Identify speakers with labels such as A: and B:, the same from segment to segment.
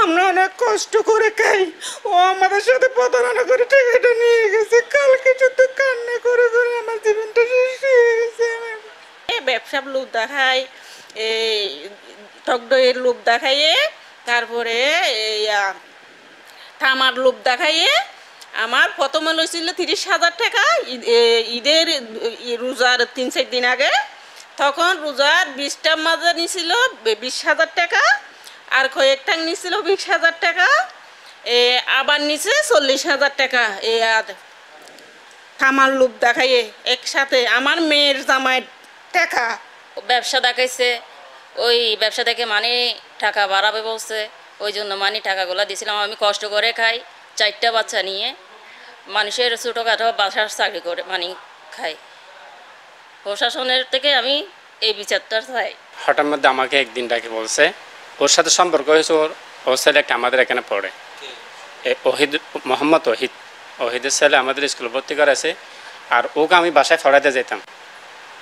A: আমরা অনেক কষ্ট করে খাই। ও আমাদের সাথে প্রতারণা করে টাকাটা নিয়ে গেছে। কালকে শুধু কান্না করে করে আমার জীবনটা শেষ হয়ে গেছে। ব্যবসার লোভ দেখায়, এই টক দইয়ের লোভ দেখাইয়ে, তারপরে থামার লোভ দেখাইয়ে আমার প্রথমে লইছিল 30,000 টাকা ঈদের রোজার 3-4 দিন আগে। তখন রোজার 20টার মাঝে নিছিল 20,000 টাকা, আর কয়েকটা নিছিল 20,000 টাকা, আবার নিচে 40,000 টাকা। আর থামার লোভ দেখাইয়ে একসাথে আমার মেয়ের জামাইয়ের টাকা।
B: ব্যবসা দেখাইছে, ওই ব্যবসা থেকে মানে টাকা বাড়াবে বলছে, ওই জন্য মানে টাকাগুলো দিয়েছিলাম। আমি কষ্ট করে খাই, 4টা বাচ্চা নিয়ে মানুষের ছোটোখাটো বাসার চাকরি করে মানে খাই। প্রশাসনের থেকে আমি এই বিচারটা চাই।
C: হঠাৎ মধ্যে আমাকে একদিন ডাকে বলছে, ওর সাথে সম্পর্ক হয়েছে, ওর ছেলে একটা আমাদের এখানে পড়ে, ওহিদ, মোহাম্মদ ওহিদ। ওহিদের ছেলে আমাদের স্কুলে ভর্তি করেছে, আর ওকে আমি বাসায় পড়াতে যেতাম।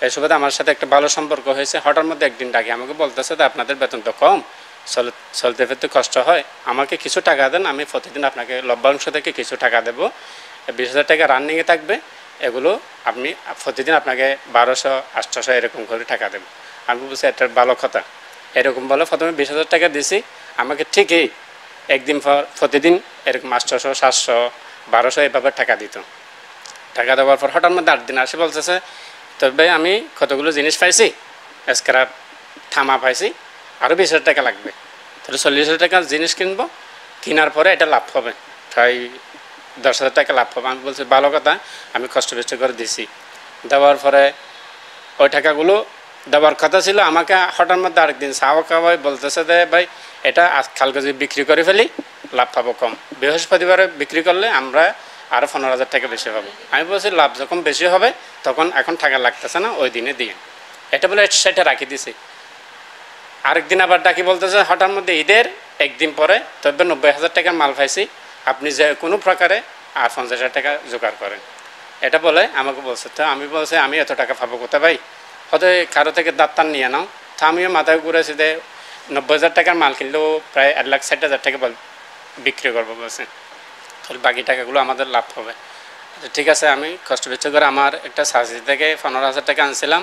C: এই সুবাদে আমার সাথে একটা ভালো সম্পর্ক হয়েছে। হঠাৎ মধ্যে একদিন ডাকে আমাকে বলতেছে যে আপনাদের বেতন তো কম, চলতে ফিরতে কষ্ট হয়, আমাকে কিছু টাকা দেন, আমি প্রতিদিন আপনাকে লভ্যাংশ থেকে কিছু টাকা দেবো, 20,000 টাকা রানিংয়ে থাকবে, এগুলো আপনি প্রতিদিন আপনাকে 1200, 800 এরকম করে টাকা দেবো। আমি বলছি একটা ভালো কথা। এরকম বলে প্রথমে 20,000 টাকা দিছি, আমাকে ঠিকই একদিন পর প্রতিদিন এরকম 800, 700, 1200 এভাবে টাকা দিত। টাকা দেওয়ার পর হঠাৎ মধ্যে 8 দিন আসে বলতেছে, তবে আমি কতগুলো জিনিস পাইছি, স্ক্র্যাপ থামা পাইছি, আরও 20,000 টাকা লাগবে, তাহলে 40,000 টাকার জিনিস কিনবো, কেনার পরে এটা লাভ হবে, প্রায় 10,000 টাকা লাভ হবে। আমি বলছি ভালো কথা, আমি কষ্ট বেষ্ট করে দিছি। দেওয়ার পরে ওই টাকাগুলো দেওয়ার কথা ছিল, আমাকে হঠাৎ মধ্যে আরেকদিন চাওয়া খাওয়াই বলতেছে যে ভাই এটা কালকে যদি বিক্রি করে ফেলি লাভ পাবো কম, বৃহস্পতিবারে বিক্রি করলে আমরা আরও 15,000 টাকা বেশি পাবো। আমি বলছি লাভ যখন বেশি হবে তখন এখন টাকা লাগতেছে না, ওই দিনে দিয়ে, এটা বলে সেটা রাখি দিছি। আরেকদিন আবার ডাকি বলতেছে হঠাৎ মধ্যে ঈদের একদিন পরে, তবে 90,000 টাকার মাল পাইছি, আপনি যে কোনো প্রকারে আর 50,000 টাকা জোগাড় করেন, এটা বলে আমাকে বলছে। তো আমি বলছি আমি এত টাকা পাবো কোথায় ভাই, হয়তো কারো থেকে দাঁতার নিয়ে নাও। তো আমিও মাথায় ঘুরেছি যে 90,000 টাকার মাল কিনলেও প্রায় 1,60,000 টাকা বিক্রি করবো বলছে, তাহলে বাকি টাকাগুলো আমাদের লাভ হবে। ঠিক আছে, আমি কষ্ট বেষ্ট করে আমার একটা সার্সি থেকে 15,000 টাকা আনছিলাম,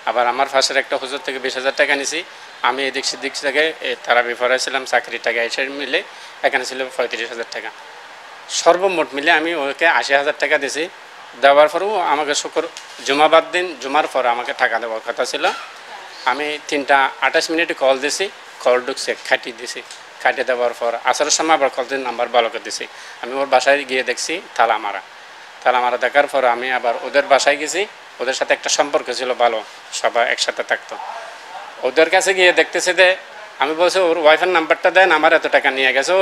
C: আবার আমার পাশের একটা হুজুর থেকে 20,000 টাকা নিছি। আমি এদিক সেদিক থেকে তারা বিফরাইছিলাম চাকরির টাকা, এসে মিলে এখানে ছিল 35,000 টাকা। সর্বমোট মিলে আমি ওকে 80,000 টাকা দিছি। দেওয়ার পরেও আমাকে জুমাবার দিন, জুমার পর আমাকে টাকা দেওয়ার কথা ছিল। আমি 3:28 কল দিছি, কল ঢুকছে, খাটিয়ে দিছি। কাটিয়ে দেওয়ার পর আসার সময় আবার কল দিন নাম্বার ভালো করে দিছি। আমি ওর বাসায় গিয়ে দেখছি তালা মারা দেখার পর আমি আবার ওদের বাসায় গেছি। ওদের সাথে একটা সম্পর্ক ছিল ভালো, সবাই একসাথে থাকতো। ওদের কাছে গিয়ে দেখতেছে যে আমি বলছি ওর ওয়াইফের নাম্বারটা দেন, আমার এত টাকা নিয়ে গেছে।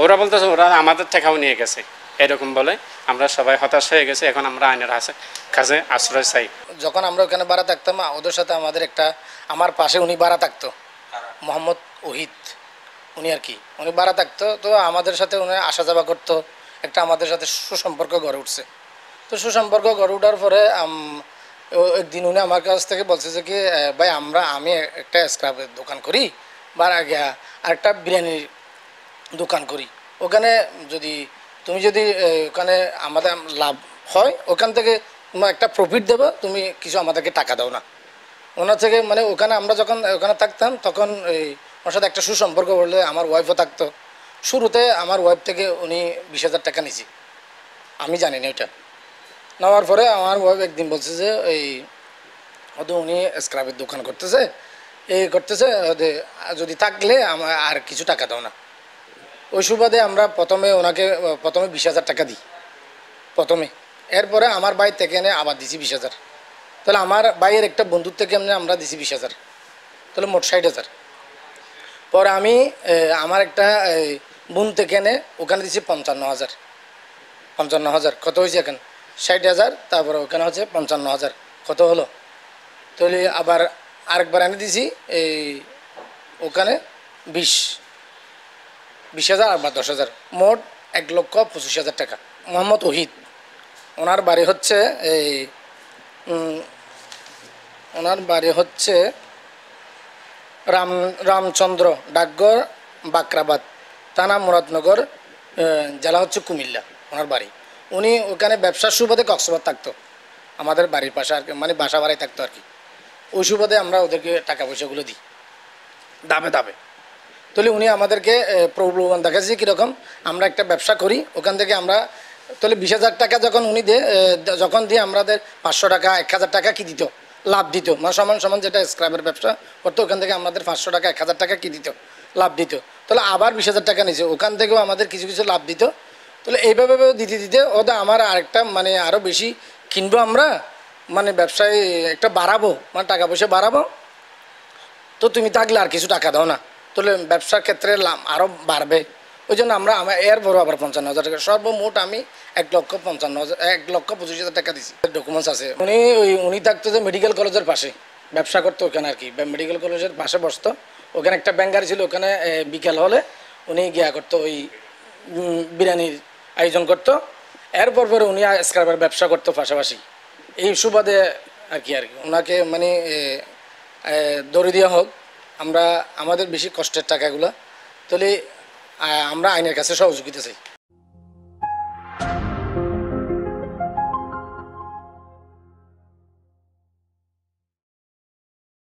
C: ওরা বলতেছে ওরা আমাদের টাকাও নিয়ে গেছে, এরকম বলে আমরা সবাই হতাশ হয়ে গেছি। এখন আমরা আইনের কাছে আশ্রয় চাই।
D: যখন আমরা ওখানে ভাড়া থাকতাম, ওদের সাথে আমাদের একটা, আমার পাশে উনি ভাড়া থাকতো, মোহাম্মদ ওহিদ, উনি আর কি, উনি ভাড়া থাকতো। তো আমাদের সাথে উনি আসা যাওয়া করতো, একটা আমাদের সাথে সুসম্পর্ক গড়ে উঠছে। তো সুসম্পর্ক গড়ে ওঠার পরে একদিন উনি আমার কাছ থেকে বলছে যে কি ভাই আমি একটা স্ক্রাবের দোকান করি, বা আরেকটা বিরিয়ানির দোকান করি, ওখানে তুমি যদি ওখানে আমাদের লাভ হয়, ওখান থেকে তোমার একটা প্রফিট দেবো, তুমি কিছু আমাদেরকে টাকা দাও না। ওনার থেকে মানে ওখানে আমরা যখন ওখানে থাকতাম তখন ওর সাথে একটা সুসম্পর্ক বললে আমার ওয়াইফও থাকতো। শুরুতে আমার ওয়াইফ থেকে উনি 20,000 টাকা নিয়েছি, আমি জানি না ওইটা। নেওয়ার পরে আমার ওয়াইফ একদিন বলছে যে হয়তো উনি স্ক্রাবের দোকান করতেছে, যদি থাকলে আমার আর কিছু টাকা দাও না। ওই সুবাদে আমরা প্রথমে 20,000 টাকা দিই প্রথমে। এরপরে আমার ভাই থেকে এনে আবার দিছি 20,000। তাহলে আমার ভাইয়ের একটা বন্ধুর থেকে এমনি আমরা দিছি 20,000, তাহলে মোট 60,000। পরে আমি আমার একটা বোন থেকে এনে ওখানে দিছি 55,000। কত হয়েছে এখন? 60,000, তারপরে ওখানে হচ্ছে 55,000, কত হলো? তাহলে আবার আরেকবার এনে দিছি ওখানে 20,000 আর 10,000, মোট 1,25,000 টাকা। মোহাম্মদ ওহিদ, ওনার বাড়ি হচ্ছে রামচন্দ্র ডাকঘর, বাকরাবাদ, থানা মুরাদনগর, জেলা হচ্ছে কুমিল্লা ওনার বাড়ি। উনি ওখানে ব্যবসার সুবাদে কক্সবাজার থাকতো, আমাদের বাড়ির পাশে আর কি, মানে বাসা বাড়াই থাকতো আর কি। ওই সুবাদে আমরা ওদেরকে টাকা পয়সাগুলো দিই দাবে দাবে। তাহলে উনি আমাদেরকে প্রলোভন দেখাচ্ছে কীরকম, আমরা একটা ব্যবসা করি ওখান থেকে আমরা, তাহলে 20,000 টাকা যখন উনি যখন দিয়ে আমাদের 500 টাকা 1,000 টাকা কি দিত, লাভ দিত, মানে সমান সমান যেটা স্ক্র্যাপের ব্যবসা করতো ওখান থেকে আমাদের 500 টাকা 1,000 টাকা কি দিত, লাভ দিত। তাহলে আবার 20,000 টাকা নিয়েছে, ওখান থেকেও আমাদের কিছু কিছু লাভ দিত। তাহলে এইভাবে দিতে দিতে ওদের আমার আরেকটা মানে আরও বেশি কিনবো আমরা, মানে ব্যবসায় একটা বাড়াবো, মানে টাকা পয়সা বাড়াবো, তো তুমি থাকলে আর কিছু টাকা দাও না, তাহলে ব্যবসার ক্ষেত্রে লাভ আরও বাড়বে। ওই জন্য আমরা এর বড় আবার 55,000 টাকা, সর্বমোট আমি 1,55,000 টাকা দিচ্ছি। ডকুমেন্টস আছে। উনি থাকতো যে মেডিকেল কলেজের পাশে ব্যবসা করতো ওখানে আর কি, মেডিকেল কলেজের পাশে বসতো, ওখানে একটা ব্যাংকারি ছিল, ওখানে বিকেল হলে উনি গিয়া করতো ওই বিরিয়ানির আয়োজন করতো। এরপর পরে উনি স্ক্র্যাপের ব্যবসা করতো পাশাপাশি। এই সুবাদে আর কি ওনাকে মানে দড়ি দেওয়া হোক, আমরা আমাদের বেশি কষ্টের টাকাগুলো, তাহলে আমরা আইনের কাছে সহযোগিতা চাই।